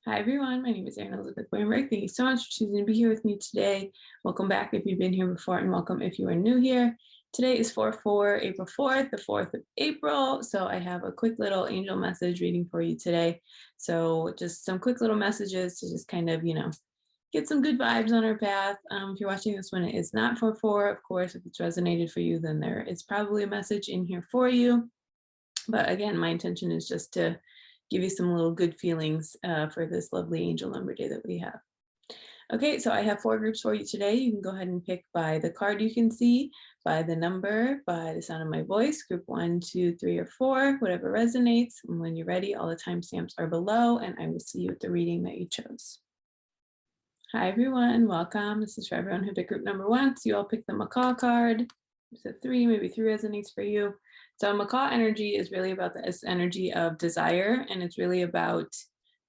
Hi everyone, my name is Erin Elizabeth Weinberg. Thank you so much for choosing to be here with me today. Welcome back if you've been here before, and welcome if you are new here. Today is 4/4, April 4th, the 4th of April. So I have a quick little angel message reading for you today. So just some quick little messages to just kind of, get some good vibes on our path. If you're watching this when it is not 4/4, of course, if it's resonated for you, then there is probably a message in here for you. But again, my intention is just to give you some little good feelings for this lovely angel number day that we have. Okay, so I have 4 groups for you today. You can go ahead and pick by the card you can see, by the number, by the sound of my voice, group 1, 2, 3, or 4, whatever resonates. And when you're ready, all the timestamps are below, and I will see you at the reading that you chose. Hi everyone, welcome. This is for everyone who picked group number 1. So you all picked the macaw card. So 3, maybe 3 resonates for you. So macaw energy is really about this energy of desire, and it's really about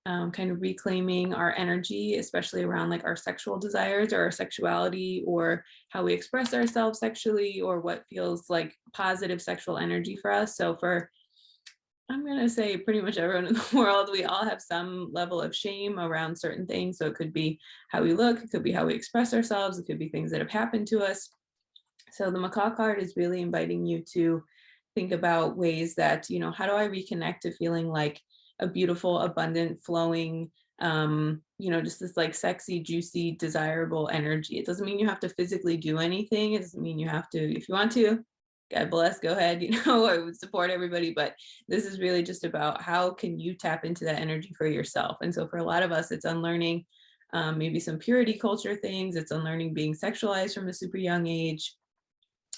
kind of reclaiming our energy, especially around like our sexual desires or our sexuality or how we express ourselves sexually or what feels like positive sexual energy for us. So I'm going to say pretty much everyone in the world, we all have some level of shame around certain things. So it could be how we look, it could be how we express ourselves, it could be things that have happened to us. So the macaw card is really inviting you to think about ways that, how do I reconnect to feeling like a beautiful, abundant, flowing, just this like sexy, juicy, desirable energy. It doesn't mean you have to physically do anything. It doesn't mean you have to, if you want to, God bless, go ahead, I would support everybody. But this is really just about how can you tap into that energy for yourself. And so for a lot of us, it's unlearning maybe some purity culture things. It's unlearning being sexualized from a super young age.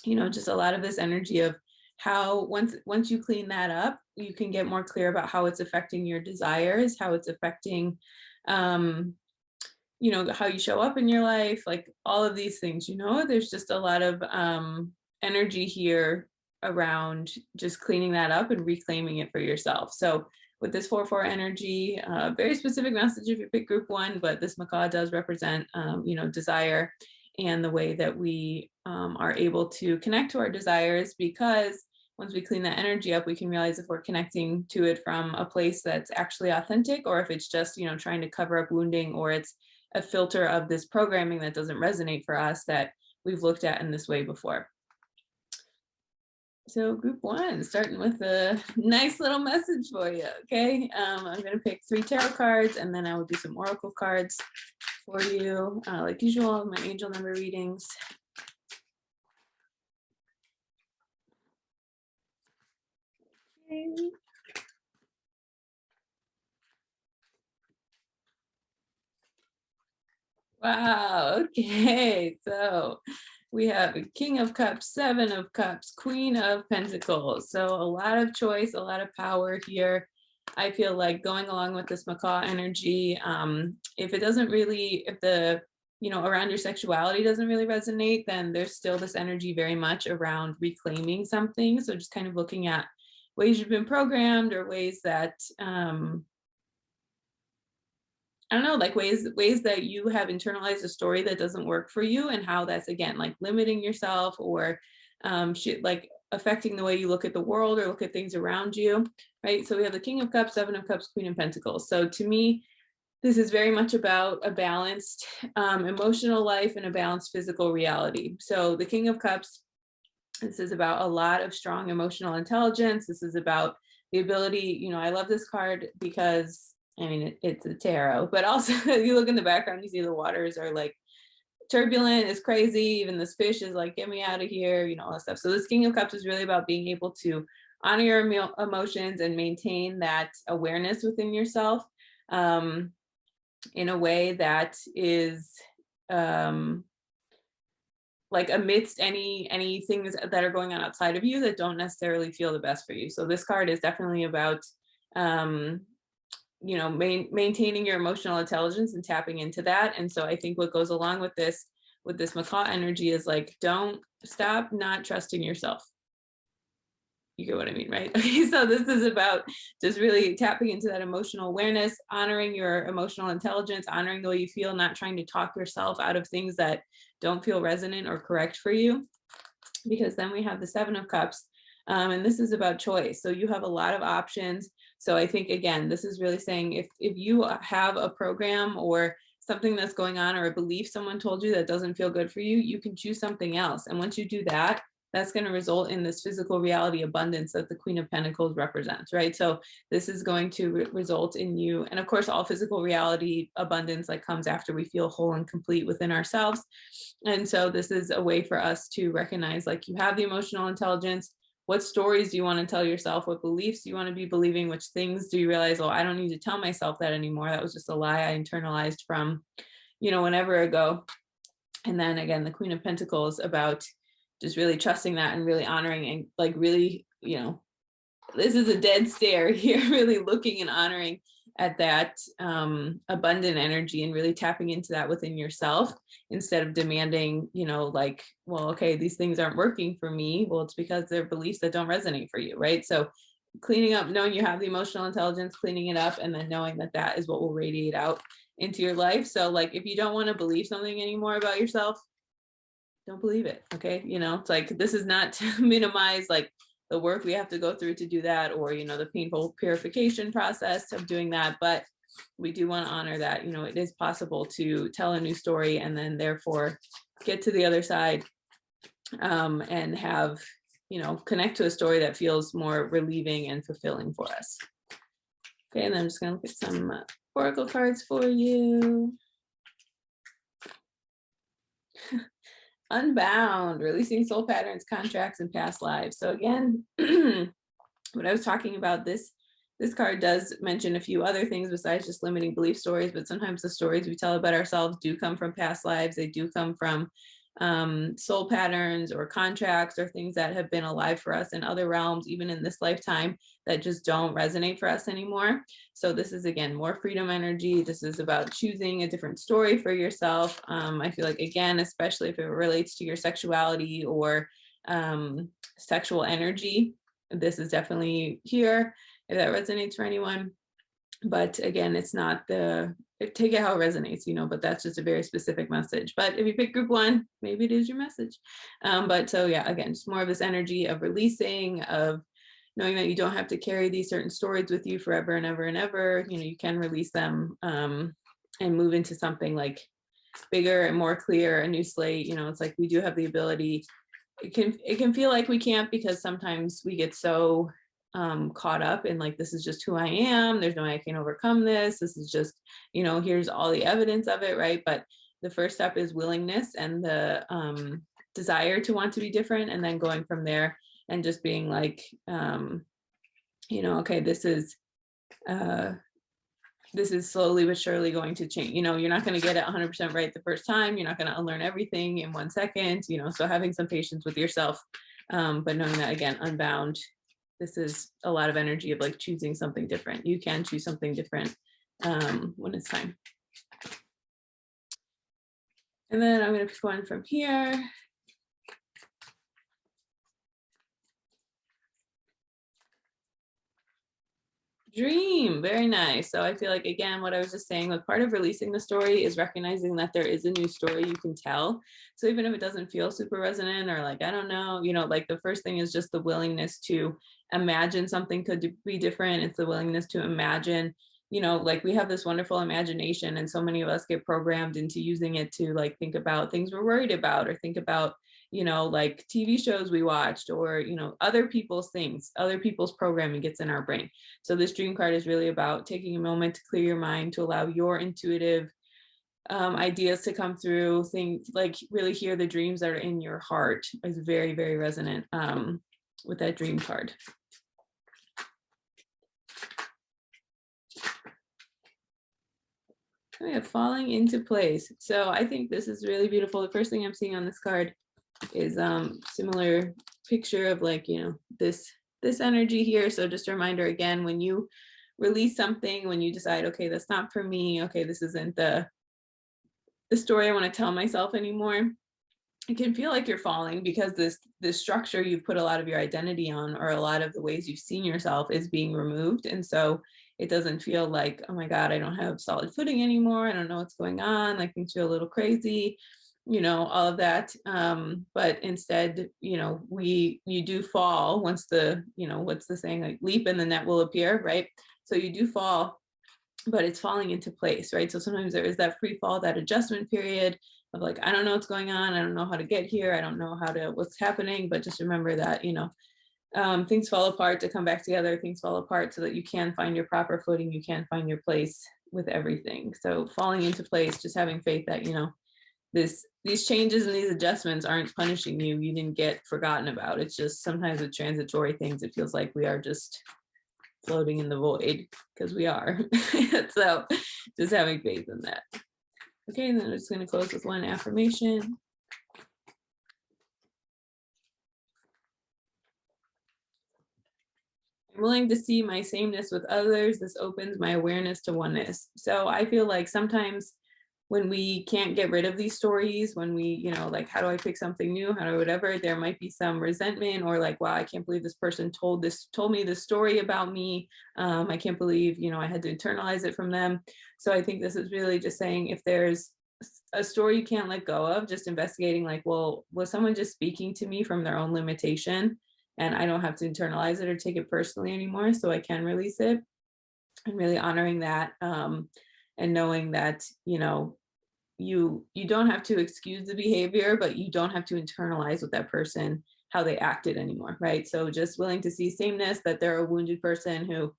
Just a lot of this energy of how once you clean that up, you can get more clear about how it's affecting your desires, how it's affecting how you show up in your life, like all of these things. There's just a lot of energy here around just cleaning that up and reclaiming it for yourself. So with this 4/4 energy, very specific message if you pick group 1, but this macaw does represent desire and the way that we are able to connect to our desires, because once we clean that energy up, we can realize if we're connecting to it from a place that's actually authentic, or if it's just, trying to cover up wounding, or it's a filter of this programming that doesn't resonate for us that we've looked at in this way before. So group 1, starting with a nice little message for you, okay? I'm going to pick 3 tarot cards, and then I will do some oracle cards for you, like usual, my angel number readings. Okay. Wow, okay, so we have a King of Cups, 7 of Cups, Queen of Pentacles. So a lot of choice, a lot of power here. I feel like going along with this macaw energy, if it doesn't really, if the, around your sexuality doesn't really resonate, then there's still this energy very much around reclaiming something. So just kind of looking at ways you've been programmed, or ways that, I don't know, like ways that you have internalized a story that doesn't work for you, and how that's again like limiting yourself, or like affecting the way you look at the world or look at things around you, right? So we have the King of Cups, 7 of Cups, Queen of Pentacles. So to me, this is very much about a balanced emotional life and a balanced physical reality. So the King of Cups, this is about a lot of strong emotional intelligence. This is about the ability, I love this card because it's a tarot, but also you look in the background, you see the waters are like turbulent, it's crazy. Even this fish is like, get me out of here, all that stuff. So this King of Cups is really about being able to honor your emotions and maintain that awareness within yourself in a way that is like amidst any things that are going on outside of you that don't necessarily feel the best for you. So this card is definitely about maintaining your emotional intelligence and tapping into that. And so I think what goes along with this macaw energy is like, don't stop not trusting yourself. You get what I mean, right? Okay, so this is about just really tapping into that emotional awareness, honoring your emotional intelligence, honoring the way you feel, not trying to talk yourself out of things that don't feel resonant or correct for you. Because then we have the 7 of Cups, and this is about choice. So you have a lot of options. So I think, again, this is really saying if you have a program or something that's going on or a belief someone told you that doesn't feel good for you, you can choose something else. And once you do that, that's going to result in this physical reality abundance that the Queen of Pentacles represents, right? So this is going to result in you, and of course, all physical reality abundance like comes after we feel whole and complete within ourselves. And so this is a way for us to recognize, like, you have the emotional intelligence. What stories do you want to tell yourself? What beliefs do you want to be believing? Which things do you realize, oh, I don't need to tell myself that anymore. That was just a lie I internalized from, whenever ago. And then again, the Queen of Pentacles about just really trusting that and really honoring and like really, this is a dead stare here, really looking and honoring at that abundant energy and really tapping into that within yourself instead of demanding, like, well, okay, these things aren't working for me. Well, it's because they're beliefs that don't resonate for you, right? So cleaning up, knowing you have the emotional intelligence, cleaning it up, and then knowing that that is what will radiate out into your life. So like, if you don't want to believe something anymore about yourself, don't believe it. Okay. It's like, this is not to minimize like the work we have to go through to do that, or, the painful purification process of doing that. But we do want to honor that, it is possible to tell a new story and then therefore get to the other side and have, connect to a story that feels more relieving and fulfilling for us. Okay. And I'm just going to look at some oracle cards for you. Unbound, releasing soul patterns, contracts, and past lives. So again, what I was talking about, this card does mention a few other things besides just limiting belief stories, but sometimes the stories we tell about ourselves do come from past lives. They do come from soul patterns or contracts or things that have been alive for us in other realms, even in this lifetime, that just don't resonate for us anymore. So this is, again, more freedom energy. This is about choosing a different story for yourself. I feel like, again, especially if it relates to your sexuality or sexual energy, this is definitely here if that resonates for anyone. But again, it's not take it how it resonates, but that's just a very specific message. But if you pick group one, maybe it is your message. But so yeah, again, just more of this energy of releasing, of knowing that you don't have to carry these certain stories with you forever and ever and ever. You can release them and move into something like bigger and more clear, a new slate. It's like we do have the ability. It can feel like we can't, because sometimes we get so caught up in like, this is just who I am. There's no way I can overcome this. This is just, here's all the evidence of it, right? But the first step is willingness and the desire to want to be different, and then going from there and just being like, okay, this is slowly but surely going to change. You're not going to get it 100% right the first time. You're not going to unlearn everything in 1 second, so having some patience with yourself, but knowing that, again, unbound, this is a lot of energy of like choosing something different. You can choose something different when it's time. And then I'm going to pick one from here. Dream, very nice. So I feel like, again, what I was just saying, like, part of releasing the story is recognizing that there is a new story you can tell. So even if it doesn't feel super resonant, or like, I don't know, like the first thing is just the willingness to imagine something could be different. It's the willingness to imagine, like, we have this wonderful imagination, and so many of us get programmed into using it to like think about things we're worried about, or think about, like TV shows we watched, or, other people's things, other people's programming gets in our brain. So this dream card is really about taking a moment to clear your mind, to allow your intuitive ideas to come through, things like really hear the dreams that are in your heart. Is very, very resonant with that dream card. We have falling into place. So I think this is really beautiful. The first thing I'm seeing on this card is similar picture of like, this energy here. So just a reminder, again, when you release something, when you decide, okay, that's not for me, okay, this isn't the story I want to tell myself anymore, it can feel like you're falling, because this structure you've put a lot of your identity on, or a lot of the ways you've seen yourself, is being removed. And so it doesn't feel like, oh my God, I don't have solid footing anymore. I don't know what's going on. Like, things feel a little crazy. all of that. But instead, you do fall once what's the saying, like leap and the net will appear, right? So you do fall, but it's falling into place, right? So sometimes there is that free fall, that adjustment period of like, I don't know what's going on. I don't know how to get here. I don't know what's happening, but just remember that, things fall apart to come back together. Things fall apart so that you can find your proper footing. You can find your place with everything. So falling into place, just having faith that, these changes and these adjustments aren't punishing you. You didn't get forgotten about. It's just sometimes with transitory things, it feels like we are just floating in the void, because we are. So just having faith in that. Okay, and then I'm just going to close with one affirmation. I'm willing to see my sameness with others. This opens my awareness to oneness. So I feel like sometimes when we can't get rid of these stories, when we, like, how do I pick something new? How do I whatever? There might be some resentment or like, wow, I can't believe this person told me this story about me. I can't believe, I had to internalize it from them. So I think this is really just saying, if there's a story you can't let go of, just investigating like, well, was someone just speaking to me from their own limitation? And I don't have to internalize it or take it personally anymore, so I can release it. And really honoring that, and knowing that, you don't have to excuse the behavior, but you don't have to internalize with that person how they acted anymore, right? So just willing to see sameness, that they're a wounded person who,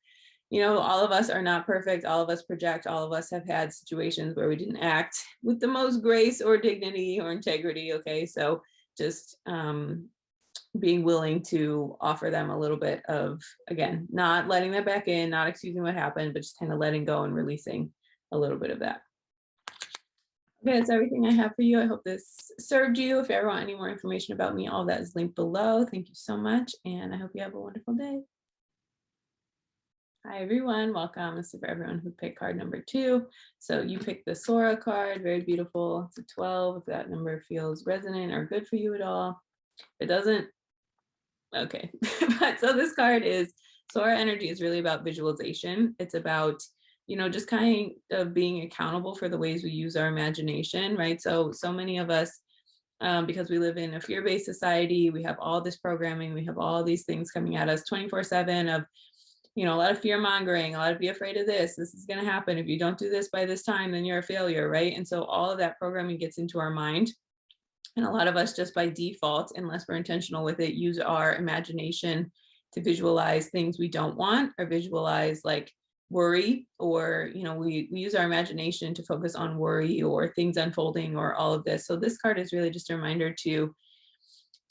all of us are not perfect. All of us project. All of us have had situations where we didn't act with the most grace or dignity or integrity. Okay, so just being willing to offer them a little bit of, again, not letting that back in, not excusing what happened, but just kind of letting go and releasing a little bit of that. Okay, that's everything I have for you. I hope this served you. If you ever want any more information about me, all that is linked below. Thank you so much, and I hope you have a wonderful day. Hi, everyone. Welcome. This is for everyone who picked card number 2. So you picked the Sora card. Very beautiful. It's a 12. If that number feels resonant or good for you at all. If it doesn't, okay. But so this card is, Sora energy is really about visualization. It's about, just kind of being accountable for the ways we use our imagination, right? So many of us, because we live in a fear-based society, we have all this programming, we have all these things coming at us 24/7 of, a lot of fear mongering, a lot of be afraid of this is going to happen. If you don't do this by this time, then you're a failure, right? And so all of that programming gets into our mind. And a lot of us, just by default, unless we're intentional with it, use our imagination to visualize things we don't want, or visualize like worry, or, we use our imagination to focus on worry or things unfolding or all of this. So this card is really just a reminder to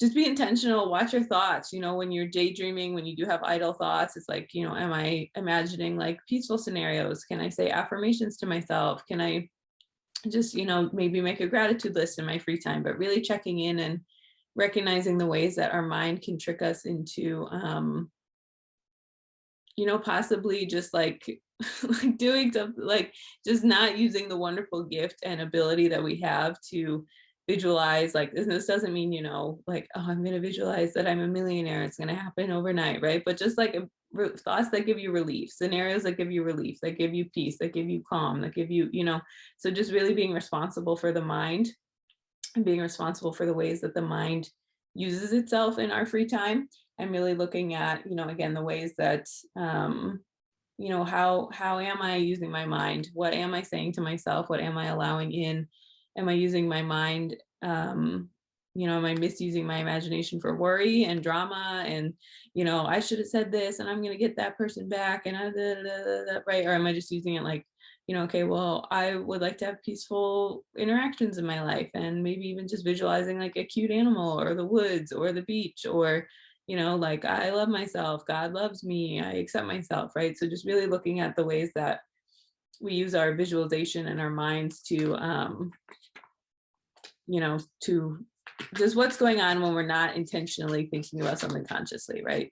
just be intentional, watch your thoughts, when you're daydreaming, when you do have idle thoughts, it's like, am I imagining like peaceful scenarios? Can I say affirmations to myself? Can I just, maybe make a gratitude list in my free time? But really checking in and recognizing the ways that our mind can trick us into, possibly just like, like doing something, like just not using the wonderful gift and ability that we have to visualize. Like this doesn't mean, like, oh, I'm going to visualize that I'm a millionaire, it's going to happen overnight, right? But just like thoughts that give you relief, scenarios that give you relief, that give you peace, that give you calm, that give you, so just really being responsible for the mind and being responsible for the ways that the mind uses itself in our free time, and really looking at, again, the ways that, how am I using my mind? What am I saying to myself? What am I allowing in? Am I using my mind? Am I misusing my imagination for worry and drama? And, I should have said this and I'm going to get that person back. And right. Or am I just using it like, okay, well, I would like to have peaceful interactions in my life, and maybe even just visualizing like a cute animal or the woods or the beach, or, like, I love myself, God loves me, I accept myself, right? So just really looking at the ways that we use our visualization and our minds to, to just what's going on when we're not intentionally thinking about something consciously, right?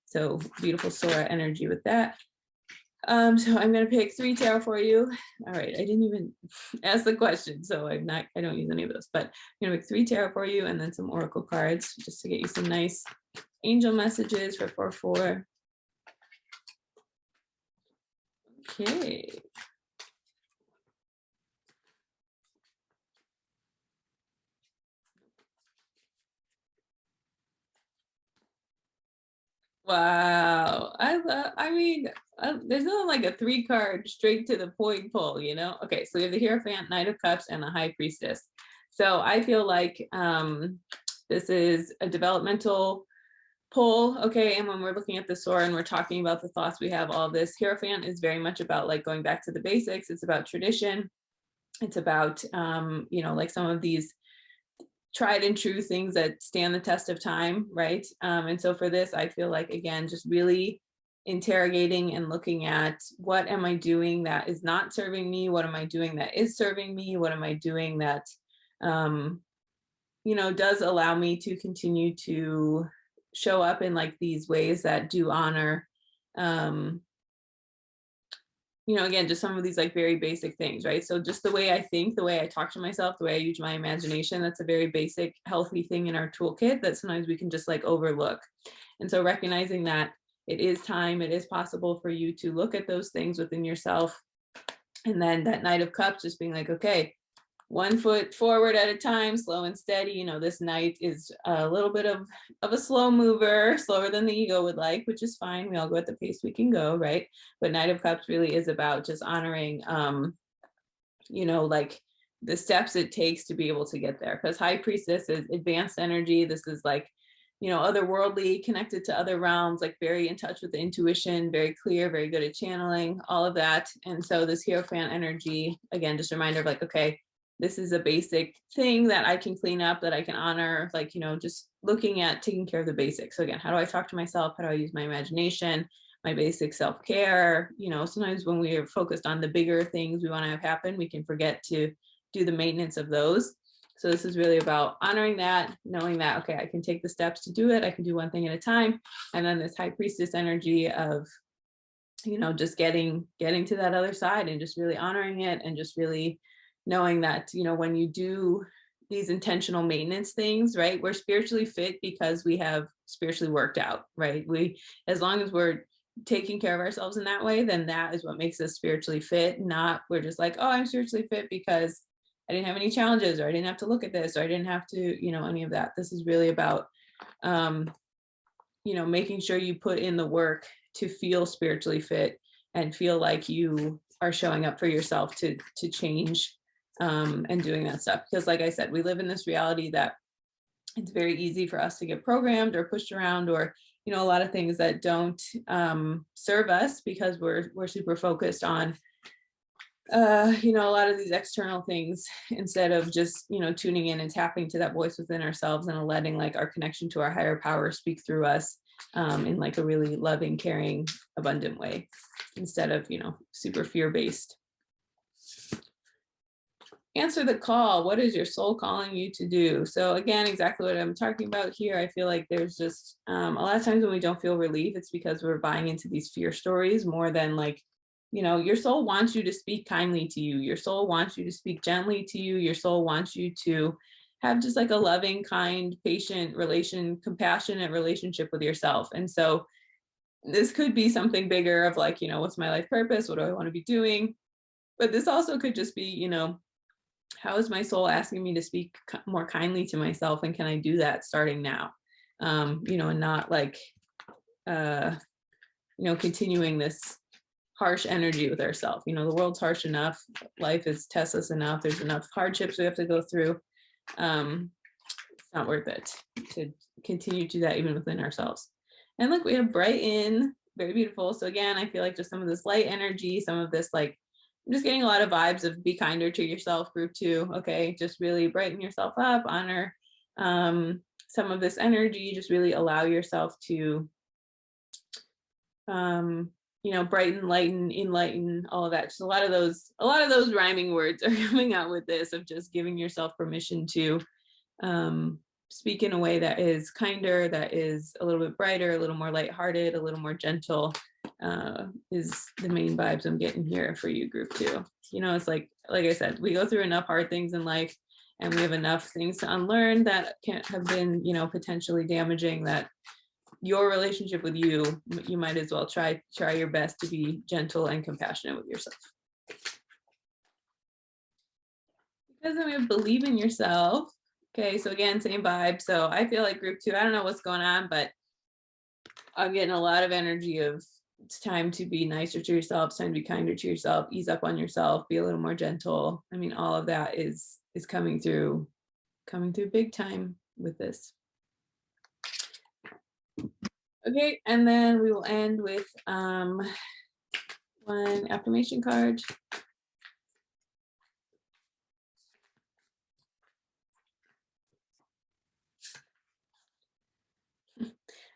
So beautiful Sora energy with that. So I'm going to pick 3 tarot for you. All right. I didn't even ask the question, so I don't use any of those, but I'm going to pick 3 tarot for you and then some oracle cards just to get you some nice angel messages for 4/4. Okay. Wow. I mean, there's nothing like a 3 card straight to the point pull, you know? Okay, so we have the Hierophant, Knight of Cups, and the High Priestess. So I feel like this is a developmental pull, okay? And when we're looking at the sword and we're talking about the thoughts we have, all this, Hierophant is very much about like going back to the basics. It's about tradition. It's about, like some of these tried and true things that stand the test of time, right? And so for this, I feel like, again, just really interrogating and looking at what am I doing that is not serving me? What am I doing that is serving me? What am I doing that, does allow me to continue to show up in like these ways that do honor, um, again, just some of these like very basic things, right? So just the way I think, the way I talk to myself, the way I use my imagination, that's a very basic, healthy thing in our toolkit that sometimes we can just like overlook. And so recognizing that it is time, it is possible for you to look at those things within yourself. And then that Knight of Cups, just being like, okay, 1 foot forward at a time, slow and steady. This knight is a little bit of a slow mover, slower than the ego would like, which is fine. We all go at the pace we can go, right? But Knight of Cups really is about just honoring, like the steps it takes to be able to get there. Because High Priestess is advanced energy. This is like, otherworldly, connected to other realms, like very in touch with the intuition, very clear, very good at channeling, all of that. And so this Hierophant energy, again, just a reminder of like, okay, this is a basic thing that I can clean up, that I can honor, like, just looking at taking care of the basics. So again, how do I talk to myself? How do I use my imagination, my basic self-care? Sometimes when we are focused on the bigger things we want to have happen, we can forget to do the maintenance of those. So this is really about honoring that, knowing that, okay, I can take the steps to do it. I can do one thing at a time. And then this High Priestess energy of, just getting to that other side and just really honoring it, and just really knowing that, when you do these intentional maintenance things, right, we're spiritually fit because we have spiritually worked out, right? As long as we're taking care of ourselves in that way, then that is what makes us spiritually fit. Not we're just like, oh, I'm spiritually fit because I didn't have any challenges, or I didn't have to look at this, or I didn't have to, any of that. This is really about, making sure you put in the work to feel spiritually fit and feel like you are showing up for yourself to change, and doing that stuff. Because like I said, we live in this reality that it's very easy for us to get programmed or pushed around, or a lot of things that don't serve us, because we're super focused on a lot of these external things, instead of just tuning in and tapping to that voice within ourselves, and letting like our connection to our higher power speak through us, in like a really loving, caring, abundant way, instead of super fear-based. Answer the call. What is your soul calling you to do? So again, exactly what I'm talking about here. I feel like there's just a lot of times when we don't feel relief, it's because we're buying into these fear stories more than like, your soul wants you to speak kindly to you. Your soul wants you to speak gently to you. Your soul wants you to have just like a loving, kind, patient compassionate relationship with yourself. And so this could be something bigger of like, what's my life purpose? What do I want to be doing? But this also could just be, how is my soul asking me to speak more kindly to myself, and can I do that starting now? And not like, continuing this harsh energy with ourselves. The world's harsh enough. Life is testless enough. There's enough hardships we have to go through. It's not worth it to continue to do that even within ourselves. And look, we have Brighten, very beautiful. So again, I feel like just some of this light energy, some of this like, I'm just getting a lot of vibes of be kinder to yourself, group 2. Okay, just really brighten yourself up, honor some of this energy, just really allow yourself to brighten, lighten, enlighten, all of that. Just a lot of those rhyming words are coming out with this, of just giving yourself permission to speak in a way that is kinder, that is a little bit brighter, a little more lighthearted, a little more gentle, is the main vibes I'm getting here for you, group 2. It's like I said, we go through enough hard things in life, and we have enough things to unlearn that can't have been, potentially damaging, that your relationship with you might as well try your best to be gentle and compassionate with yourself. Because then we have believe in yourself. Okay, so again, same vibe. So I feel like group 2, I don't know what's going on, but I'm getting a lot of energy of it's time to be nicer to yourself, it's time to be kinder to yourself, ease up on yourself, be a little more gentle. I mean, all of that is coming through big time with this. Okay, and then we will end with one affirmation card.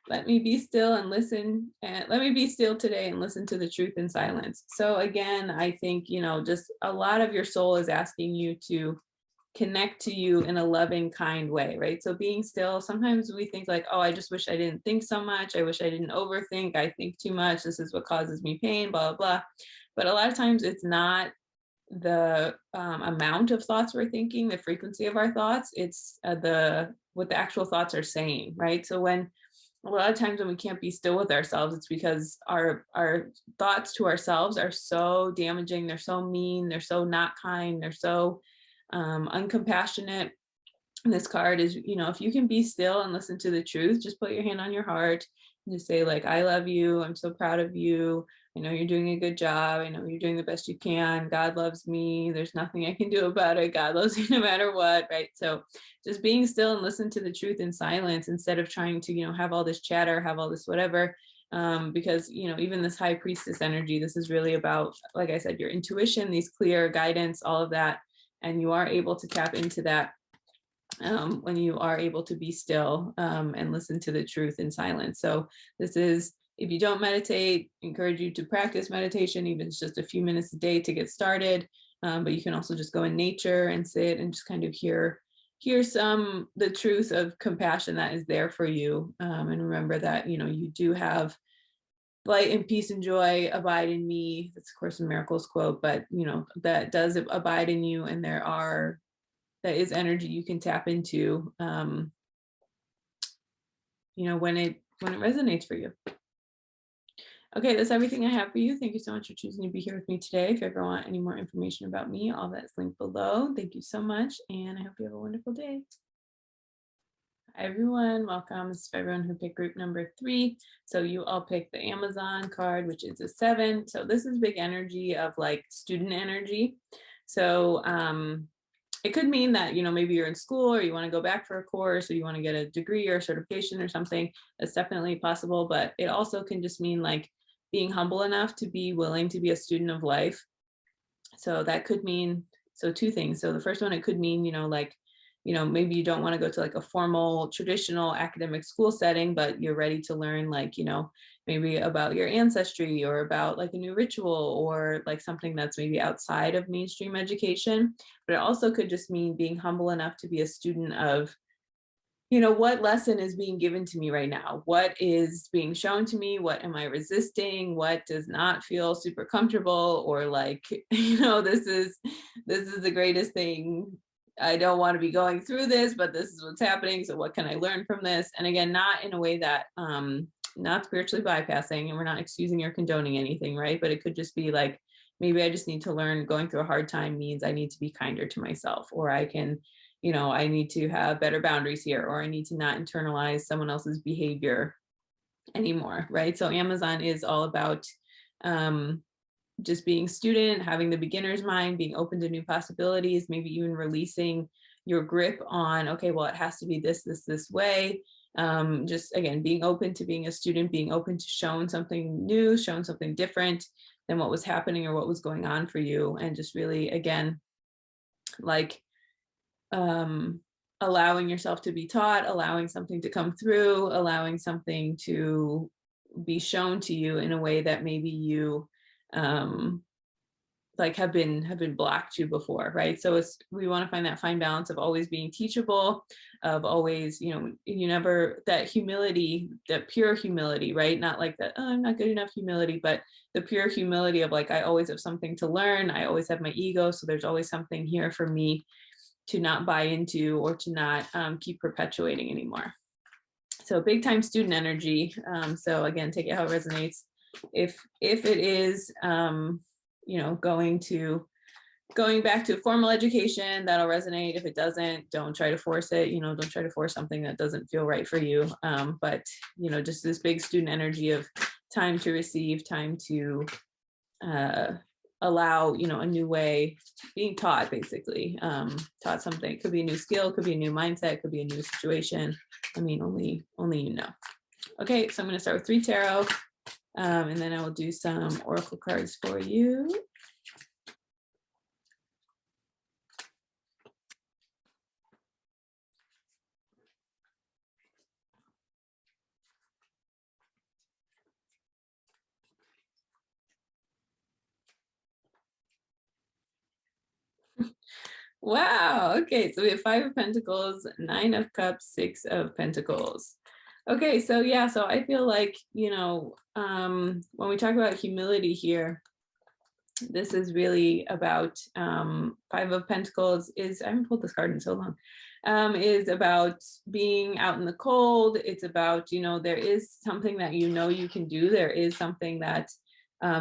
Let me be still and listen, and let me be still today and listen to the truth in silence. So again, I think, just a lot of your soul is asking you to connect to you in a loving, kind way, right? So being still, sometimes we think like, oh, I just wish I didn't think so much. I wish I didn't overthink. I think too much. This is what causes me pain, blah, blah, blah. But a lot of times it's not the amount of thoughts we're thinking, the frequency of our thoughts, it's what the actual thoughts are saying, right? So when a lot of times when we can't be still with ourselves, it's because our thoughts to ourselves are so damaging, they're so mean, they're so not kind, they're so uncompassionate. And this card is, if you can be still and listen to the truth, just put your hand on your heart and just say, like, I love you, I'm so proud of you, I know you're doing a good job, I know you're doing the best you can, God loves me, there's nothing I can do about it, God loves you no matter what, right? So just being still and listen to the truth in silence instead of trying to, have all this chatter, have all this whatever. Because even this high priestess energy, this is really about, like I said, your intuition, these clear guidance, all of that. And you are able to tap into that when you are able to be still and listen to the truth in silence. So this is, if you don't meditate, I encourage you to practice meditation, even if it's just a few minutes a day to get started. But you can also just go in nature and sit and just kind of hear the truth of compassion that is there for you. And remember that, you do have light and peace and joy abide in me. That's of course a Miracles quote, but that does abide in you, and that is energy you can tap into when it resonates for you. Okay, that's everything I have for you. Thank you so much for choosing to be here with me today. If you ever want any more information about me, all that's linked below. Thank you so much, and I hope you have a wonderful day. Hi everyone, welcome. This is for everyone who picked group number 3. So you all picked the Amazon card, which is a 7. So this is big energy of like student energy. So it could mean that, maybe you're in school or you want to go back for a course or you want to get a degree or certification or something. That's definitely possible, but it also can just mean like being humble enough to be willing to be a student of life. So that could mean, so 2 things. So the first one, it could mean, maybe you don't want to go to like a formal traditional academic school setting, but you're ready to learn like, maybe about your ancestry or about like a new ritual or like something that's maybe outside of mainstream education. But it also could just mean being humble enough to be a student of, what lesson is being given to me right now? What is being shown to me? What am I resisting? What does not feel super comfortable? Or like, this is the greatest thing. I don't want to be going through this, but this is what's happening. So what can I learn from this? And again, not in a way that, not spiritually bypassing, and we're not excusing or condoning anything, right? But it could just be like, maybe I just need to learn going through a hard time means I need to be kinder to myself, or I can, I need to have better boundaries here, or I need to not internalize someone else's behavior anymore, right? So Amazon is all about just being student, having the beginner's mind, being open to new possibilities, maybe even releasing your grip on, okay, well, it has to be this way. Just again, being open to being a student, being open to showing something new, showing something different than what was happening or what was going on for you. And just really, again, like allowing yourself to be taught, allowing something to come through, allowing something to be shown to you in a way that maybe you like have been blocked to before, right? So we want to find that fine balance of always being teachable, of always, you never, that humility, that pure humility, right? Not like that, oh, I'm not good enough humility, but the pure humility of like, I always have something to learn. I always have my ego. So there's always something here for me to not buy into or to not keep perpetuating anymore. So big time student energy. So again, take it how it resonates. If it is, going to going back to formal education, that'll resonate. If it doesn't, don't try to force it. You know, don't try to force something that doesn't feel right for you. But, you know, just this big student energy of time to receive, time to allow, you know, a new way being taught, basically. Taught something. It could be a new skill, could be a new mindset, could be a new situation. I mean, only you know. Okay, so I'm going to start with 3 tarot, and then I will do some oracle cards for you. Wow. Okay. So we have 5 of Pentacles, 9 of Cups, 6 of Pentacles. Okay. So yeah. So I feel like, you know, when we talk about humility here, this is really about 5 of Pentacles is, I haven't pulled this card in so long, is about being out in the cold. It's about, you know, there is something that you know you can do. There is something that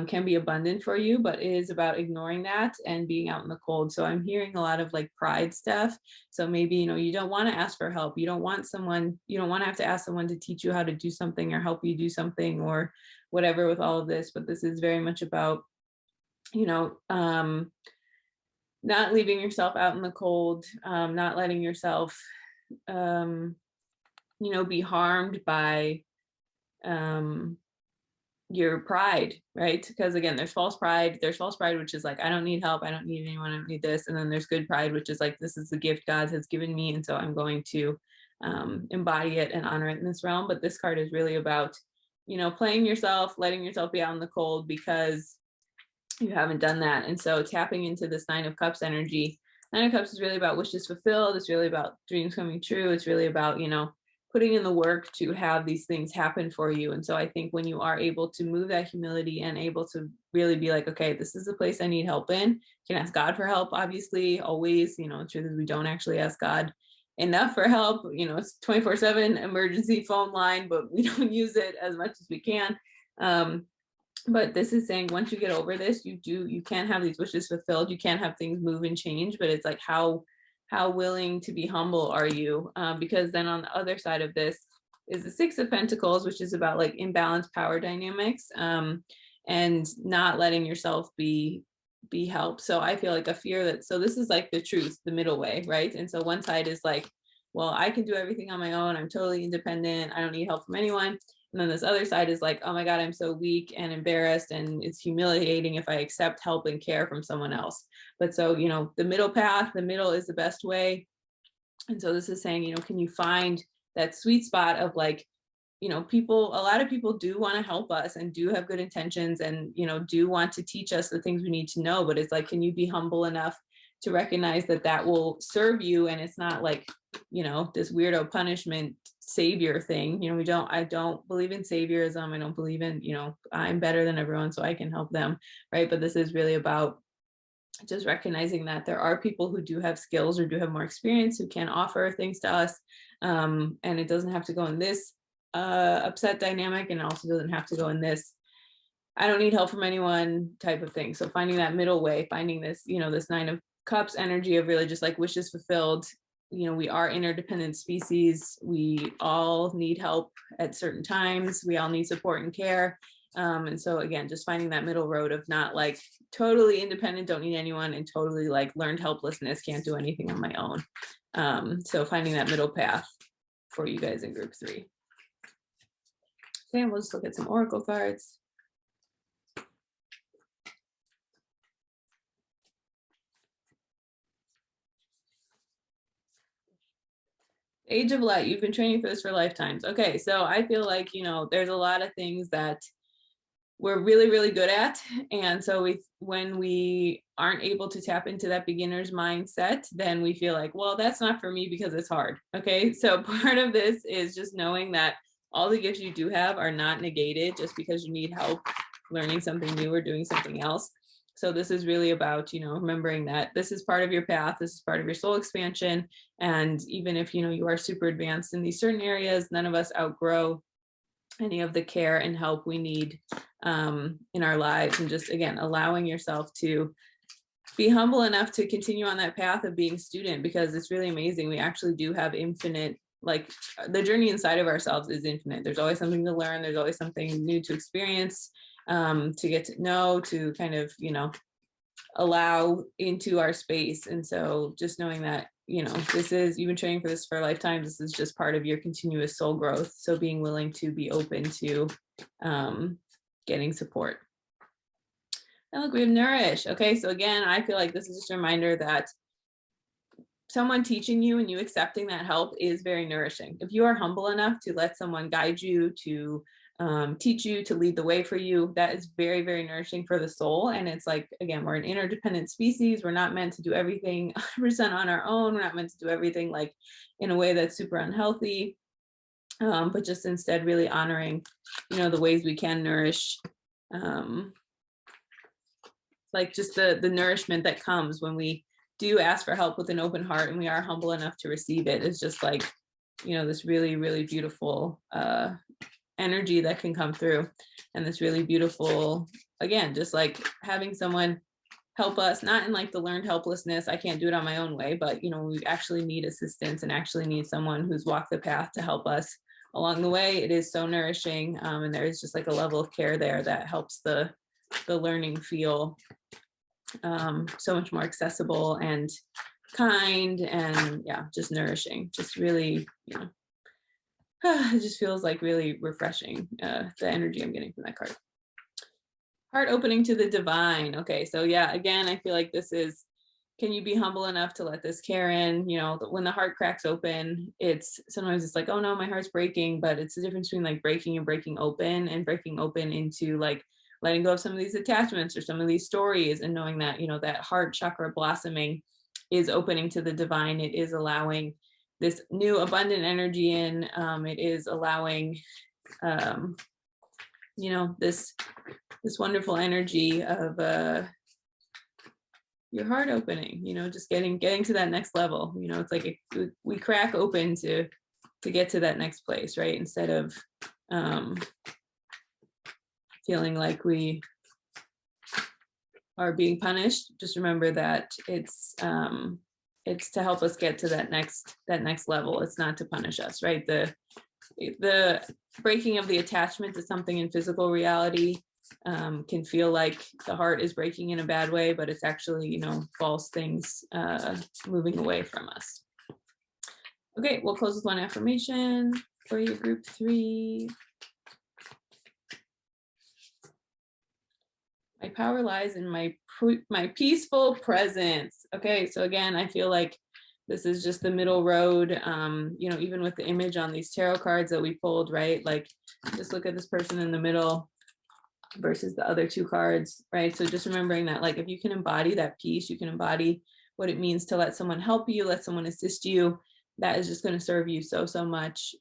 can be abundant for you, but it is about ignoring that and being out in the cold. So I'm hearing a lot of like pride stuff. So maybe, you know, you don't want to ask for help. You don't want you don't want to have to ask someone to teach you how to do something or help you do something or whatever with all of this. But this is very much about, you know, not leaving yourself out in the cold, not letting yourself, you know, be harmed by your pride, right? Because again, there's false pride. There's false pride, which is like, I don't need help. I don't need anyone. I don't need this. And then there's good pride, which is like, this is the gift God has given me. And so I'm going to embody it and honor it in this realm. But this card is really about, you know, playing yourself, letting yourself be out in the cold because you haven't done that. And so tapping into this 9 of Cups energy. 9 of Cups is really about wishes fulfilled. It's really about dreams coming true. It's really about, you know, putting in the work to have these things happen for you. And so I think when you are able to move that humility and able to really be like, okay, this is a place I need help in. You can ask God for help, obviously, always. You know, the truth is we don't actually ask God enough for help. You know, it's 24/7 emergency phone line, but we don't use it as much as we can. But this is saying once you get over this, you can have these wishes fulfilled. You can have things move and change, but it's like how willing to be humble are you? Because then on the other side of this is the 6 of Pentacles, which is about like imbalanced power dynamics, and not letting yourself be helped. So I feel like a fear that, so this is like the truth, the middle way, right? And so one side is like, well, I can do everything on my own. I'm totally independent. I don't need help from anyone. And then this other side is like, oh my God, I'm so weak and embarrassed, and it's humiliating if I accept help and care from someone else. But so, you know, the middle path, the middle is the best way. And so this is saying, you know, can you find that sweet spot of like, you know, people, a lot of people do want to help us and do have good intentions and, you know, do want to teach us the things we need to know. But it's like, can you be humble enough to recognize that that will serve you? And it's not like, you know, this weirdo punishment savior thing. You know, I don't believe in saviorism. I don't believe in, you know, I'm better than everyone, so I can help them. Right. But this is really about just recognizing that there are people who do have skills or do have more experience who can offer things to us. And it doesn't have to go in this upset dynamic, and it also doesn't have to go in this I don't need help from anyone type of thing. So finding that middle way, finding this, you know, this 9 of Cups energy of really just like wishes fulfilled. You know, we are interdependent species. We all need help at certain times. We all need support and care. And so again, just finding that middle road of not like totally independent, don't need anyone, and totally like learned helplessness, can't do anything on my own. So finding that middle path for you guys in group 3. Okay, we'll just look at some oracle cards. Age of Light, you've been training for this for lifetimes. Okay, so I feel like, you know, there's a lot of things that we're really, really good at. And so when we aren't able to tap into that beginner's mindset, then we feel like, well, that's not for me because it's hard. Okay, so part of this is just knowing that all the gifts you do have are not negated just because you need help learning something new or doing something else. So this is really about, you know, remembering that this is part of your path, this is part of your soul expansion. And even if, you know, you are super advanced in these certain areas, none of us outgrow any of the care and help we need in our lives. And just, again, allowing yourself to be humble enough to continue on that path of being a student, because it's really amazing. We actually do have infinite, like the journey inside of ourselves is infinite. There's always something to learn. There's always something new to experience, to get to know, to kind of, allow into our space. And so just knowing that, this is, you've been training for this for a lifetime. This is just part of your continuous soul growth. So being willing to be open to getting support. And look, we have nourish. Okay, so again, I feel like this is just a reminder that someone teaching you and you accepting that help is very nourishing. If you are humble enough to let someone guide you, to teach you, to lead the way for you, that is very, very nourishing for the soul. And it's like, again, we're an interdependent species. We're not meant to do everything 100% on our own. We're not meant to do everything like in a way that's super unhealthy, but just instead really honoring, the ways we can nourish, like just the nourishment that comes when we do ask for help with an open heart and we are humble enough to receive it. It's just like, this really, really beautiful energy that can come through. And this really beautiful, again, just like having someone help us, not in like the learned helplessness, I can't do it on my own way, but we actually need assistance and actually need someone who's walked the path to help us along the way. It is so nourishing. And there's just like a level of care there that helps the learning feel so much more accessible and kind, and just nourishing. Just really, it just feels like really refreshing, the energy I'm getting from that card. Heart opening to the divine. Okay, so again, I feel like this is, can you be humble enough to let this care in? When the heart cracks open, sometimes it's like, oh no, my heart's breaking, but it's the difference between like breaking and breaking open, and breaking open into like letting go of some of these attachments or some of these stories, and knowing that, that heart chakra blossoming is opening to the divine. It is allowing this new abundant energy in. It is allowing, this wonderful energy of your heart opening, just getting to that next level. It's like we crack open to get to that next place, right? Instead of feeling like we are being punished, just remember that it's to help us get to that next level. It's not to punish us, right? The breaking of the attachment to something in physical reality can feel like the heart is breaking in a bad way, but it's actually, false things moving away from us. Okay, we'll close with one affirmation for you, group 3. My power lies in my peaceful presence. Okay, so again, I feel like this is just the middle road, even with the image on these tarot cards that we pulled, right? Like, just look at this person in the middle versus the other 2 cards, right? So just remembering that, like, if you can embody that peace, you can embody what it means to let someone help you, let someone assist you, that is just going to serve you so much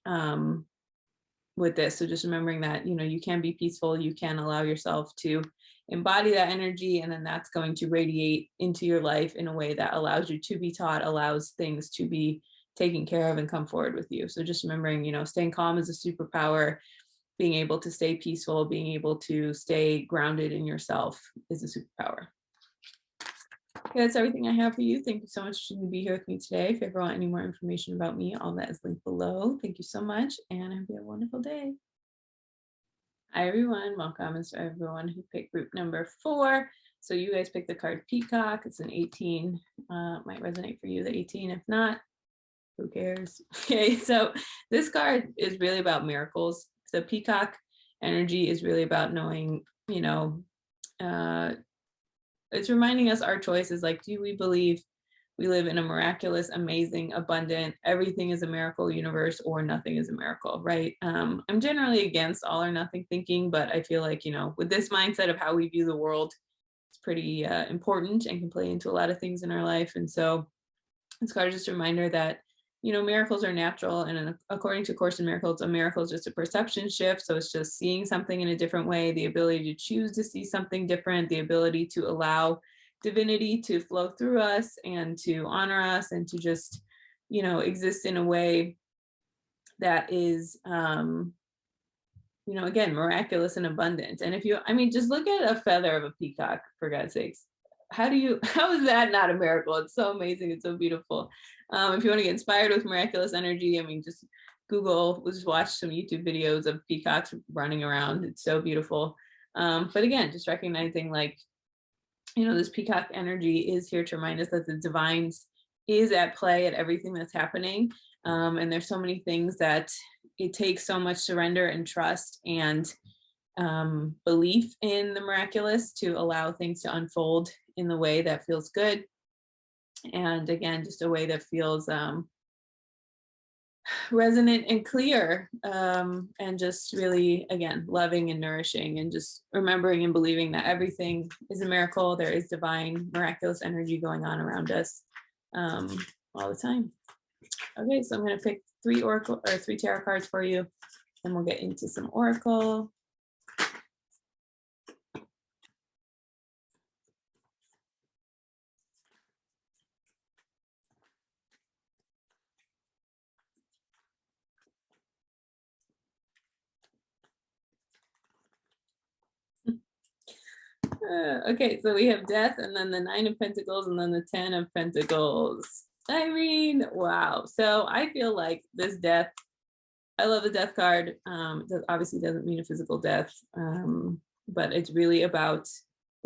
with this. So just remembering that, you can be peaceful, you can allow yourself to embody that energy, and then that's going to radiate into your life in a way that allows you to be taught, allows things to be taken care of and come forward with you. So just remembering, staying calm is a superpower. Being able to stay peaceful, being able to stay grounded in yourself is a superpower. Okay, that's everything I have for you. Thank you so much for being here with me today. If you ever want any more information about me, all that is linked below. Thank you so much, and I hope you have a wonderful day. Hi everyone, welcome. It's everyone who picked group number 4. So you guys picked the card Peacock. It's an 18. Might resonate for you, the 18. If not, who cares? Okay, so this card is really about miracles. The Peacock energy is really about knowing, it's reminding us our choices. Like, do we believe we live in a miraculous, amazing, abundant, everything is a miracle universe, or nothing is a miracle, right? I'm generally against all or nothing thinking, but I feel like, with this mindset of how we view the world, it's pretty important and can play into a lot of things in our life. And so this card is just a reminder that, miracles are natural. And according to Course in Miracles, a miracle is just a perception shift. So it's just seeing something in a different way, the ability to choose to see something different, the ability to allow divinity to flow through us and to honor us and to just, exist in a way that is, again, miraculous and abundant. And if just look at a feather of a peacock, for God's sakes. how is that not a miracle? It's so amazing. It's so beautiful. If you want to get inspired with miraculous energy, I mean, just Google, just watch some YouTube videos of peacocks running around. It's so beautiful. But again, just recognizing like, this peacock energy is here to remind us that the divine is at play at everything that's happening. And there's so many things that it takes so much surrender and trust and belief in the miraculous to allow things to unfold in the way that feels good. And again, just a way that feels resonant and clear, and just really, again, loving and nourishing, and just remembering and believing that everything is a miracle. There is divine, miraculous energy going on around us all the time. Okay, so I'm going to pick three tarot cards for you, and we'll get into some oracle. Okay, so we have death, and then the 9 of Pentacles, and then the 10 of Pentacles. I mean, wow. So I feel like this death, I love the death card. That obviously doesn't mean a physical death, but it's really about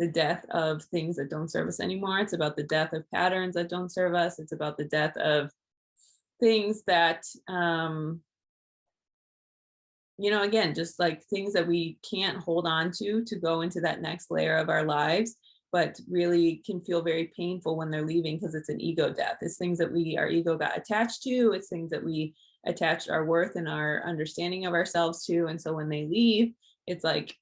the death of things that don't serve us anymore. It's about the death of patterns that don't serve us. It's about the death of things that, again, just like things that we can't hold on to go into that next layer of our lives, but really can feel very painful when they're leaving, because it's an ego death. It's things that our ego got attached to. It's things that we attached our worth and our understanding of ourselves to. And so when they leave, it's like,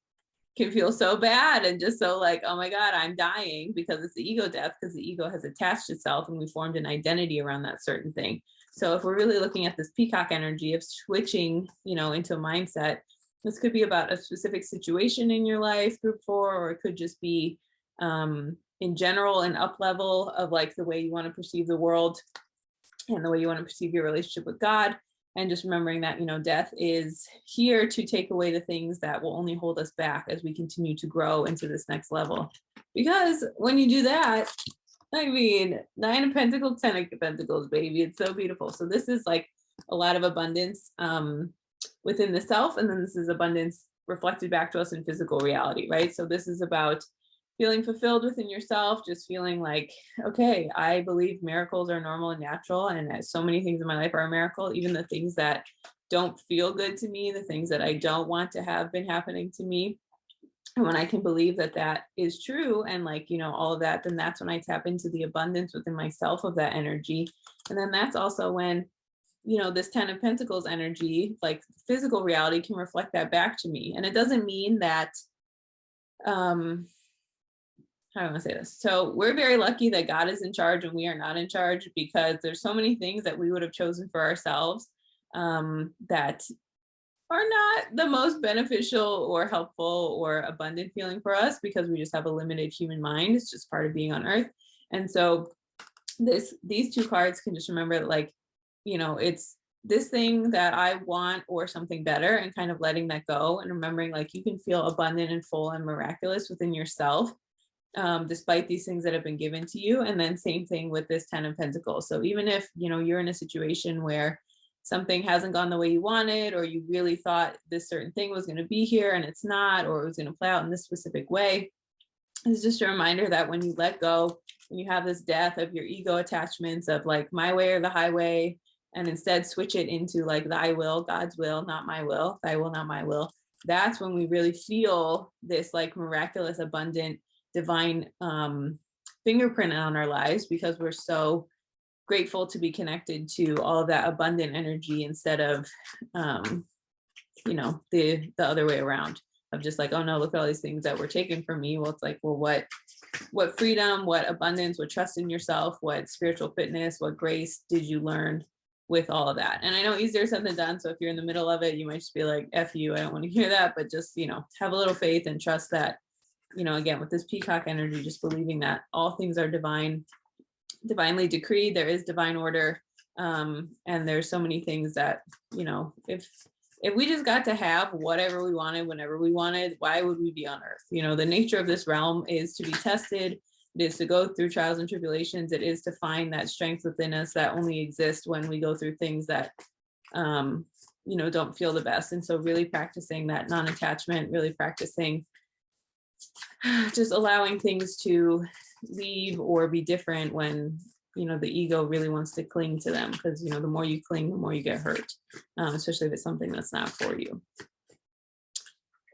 can feel so bad and just so like, oh my God, I'm dying, because it's the ego death, because the ego has attached itself and we formed an identity around that certain thing. So if we're really looking at this peacock energy of switching, into a mindset, this could be about a specific situation in your life, group 4, or it could just be in general an up level of like the way you want to perceive the world and the way you want to perceive your relationship with God. And just remembering that, death is here to take away the things that will only hold us back as we continue to grow into this next level. Because when you do that, I mean, 9 of Pentacles, 10 of Pentacles, baby. It's so beautiful. So this is like a lot of abundance within the self. And then this is abundance reflected back to us in physical reality, right? So this is about feeling fulfilled within yourself, just feeling like, okay, I believe miracles are normal and natural. And so many things in my life are a miracle, even the things that don't feel good to me, the things that I don't want to have been happening to me. And when I can believe that that is true and like, all of that, then that's when I tap into the abundance within myself of that energy. And then that's also when, this 10 of Pentacles energy, like physical reality, can reflect that back to me. And it doesn't mean that, how do I want to say this? So we're very lucky that God is in charge and we are not in charge, because there's so many things that we would have chosen for ourselves that are not the most beneficial or helpful or abundant feeling for us, because we just have a limited human mind. It's just part of being on earth. And so these two cards can just remember that, like, it's this thing that I want or something better, and kind of letting that go and remembering like you can feel abundant and full and miraculous within yourself, despite these things that have been given to you. And then same thing with this 10 of Pentacles. So even if, you're in a situation where something hasn't gone the way you wanted, or you really thought this certain thing was going to be here and it's not, or it was going to play out in this specific way, it's just a reminder that when you let go, when you have this death of your ego attachments of like my way or the highway, and instead switch it into like thy will, God's will, not my will, thy will, not my will, that's when we really feel this like miraculous, abundant, divine fingerprint on our lives, because we're so grateful to be connected to all of that abundant energy, instead of the other way around of just like, oh no, look at all these things that were taken from me. Well, it's like, well, what freedom, what abundance, what trust in yourself, what spiritual fitness, what grace did you learn with all of that? And I know easier said than done, so if you're in the middle of it, you might just be like, F you, I don't want to hear that. But just have a little faith and trust that, again, with this peacock energy, just believing that all things are divinely decreed. There is divine order, and there's so many things that, if we just got to have whatever we wanted whenever we wanted, why would we be on earth? The nature of this realm is to be tested, It is to go through trials and tribulations. It is to find that strength within us that only exists when we go through things that, don't feel the best. And so really practicing that non-attachment, really practicing just allowing things to leave or be different when, the ego really wants to cling to them, because, the more you cling, the more you get hurt, especially if it's something that's not for you.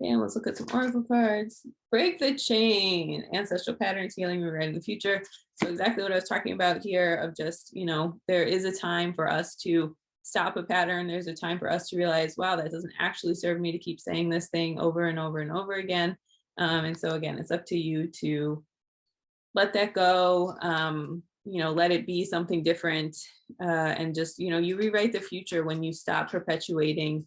Okay, and let's look at some oracle cards. Break the chain, ancestral patterns, healing, rewriting the future. So exactly what I was talking about here of just, there is a time for us to stop a pattern. There's a time for us to realize, wow, that doesn't actually serve me to keep saying this thing over and over and over again. And so again, it's up to you to let that go, let it be something different, and just, you rewrite the future when you stop perpetuating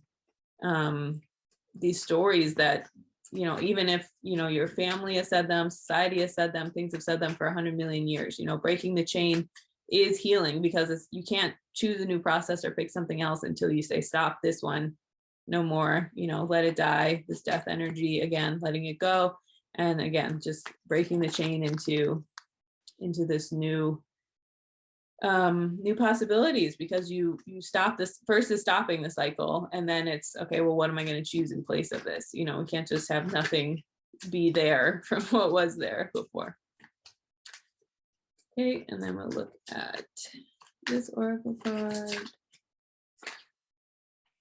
these stories that, even if, your family has said them, society has said them, things have said them for 100 million years. Breaking the chain is healing, because you can't choose a new process or pick something else until you say, stop this one, no more, let it die, this death energy, again, letting it go. And again, just breaking the chain into this new possibilities, because you stop this. First is stopping the cycle, and then it's okay, well, what am I going to choose in place of this? We can't just have nothing be there from what was there before. Okay, and then we'll look at this oracle card.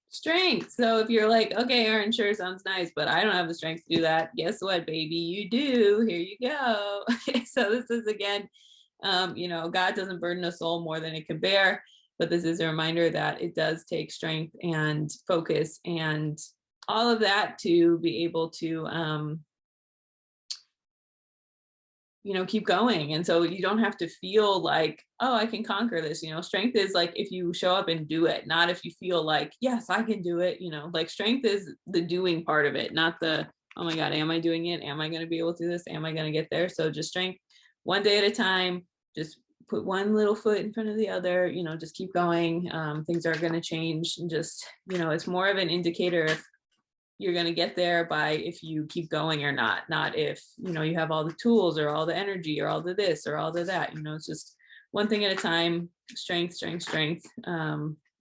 Strength. So if you're like, okay, Erin, sure sounds nice, but I don't have the strength to do that. Guess what, baby? You do. Here you go. Okay, so this is again, God doesn't burden a soul more than it can bear, but this is a reminder that it does take strength and focus and all of that to be able to, keep going. And so you don't have to feel like, oh, I can conquer this. Strength is like if you show up and do it, not if you feel like, yes, I can do it. Like strength is the doing part of it, not the, oh my God, am I doing it? Am I going to be able to do this? Am I going to get there? So just strength, one day at a time. Just put one little foot in front of the other, just keep going. Things are going to change, and just, it's more of an indicator if you're going to get there by if you keep going or not if, you have all the tools or all the energy or all the this or all the that, it's just one thing at a time, strength.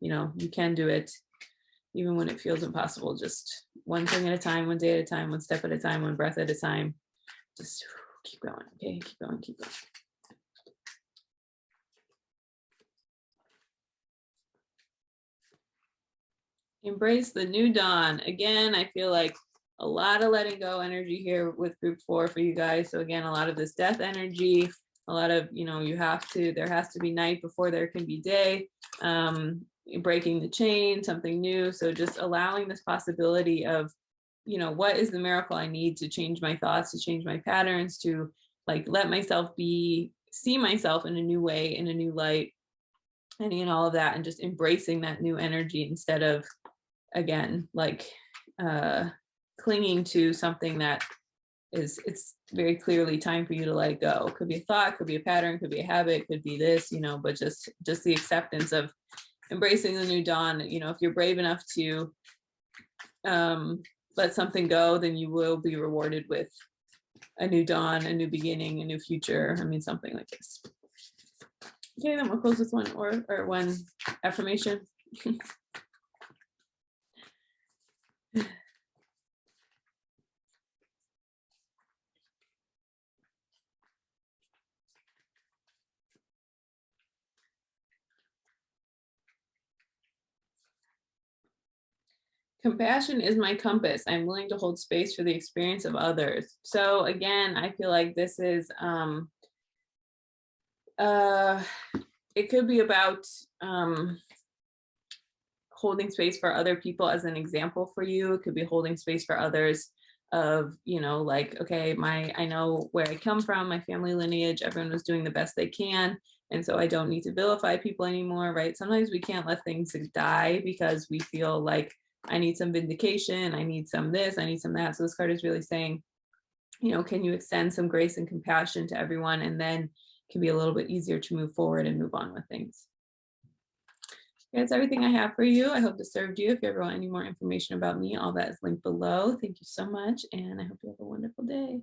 You can do it even when it feels impossible, just one thing at a time, one day at a time, one step at a time, one breath at a time. Just keep going. Okay, keep going. Embrace the new dawn. Again, I feel like a lot of letting go energy here with group 4 for you guys. So again, a lot of this death energy, a lot of, there has to be night before there can be day, breaking the chain, something new. So just allowing this possibility of, what is the miracle I need to change my thoughts, to change my patterns, to like let myself see myself in a new way, in a new light, and all of that, and just embracing that new energy instead of, again, like clinging to something that it's very clearly time for you to let go. It could be a thought, could be a pattern, could be a habit, could be this, but just the acceptance of embracing the new dawn. If you're brave enough to let something go, then you will be rewarded with a new dawn, a new beginning, a new future. Something like this. Okay, then we'll close with one or one affirmation. Compassion is my compass. I'm willing to hold space for the experience of others. So again, I feel like this is it could be about holding space for other people as an example for you. It could be holding space for others of, like, okay, I know where I come from, my family lineage, everyone was doing the best they can. And so I don't need to vilify people anymore, right? Sometimes we can't let things die because we feel like I need some vindication, I need some this, I need some that. So this card is really saying, can you extend some grace and compassion to everyone, and then it can be a little bit easier to move forward and move on with things. That's everything I have for you. I hope this served you. If you ever want any more information about me, all that is linked below. Thank you so much, and I hope you have a wonderful day.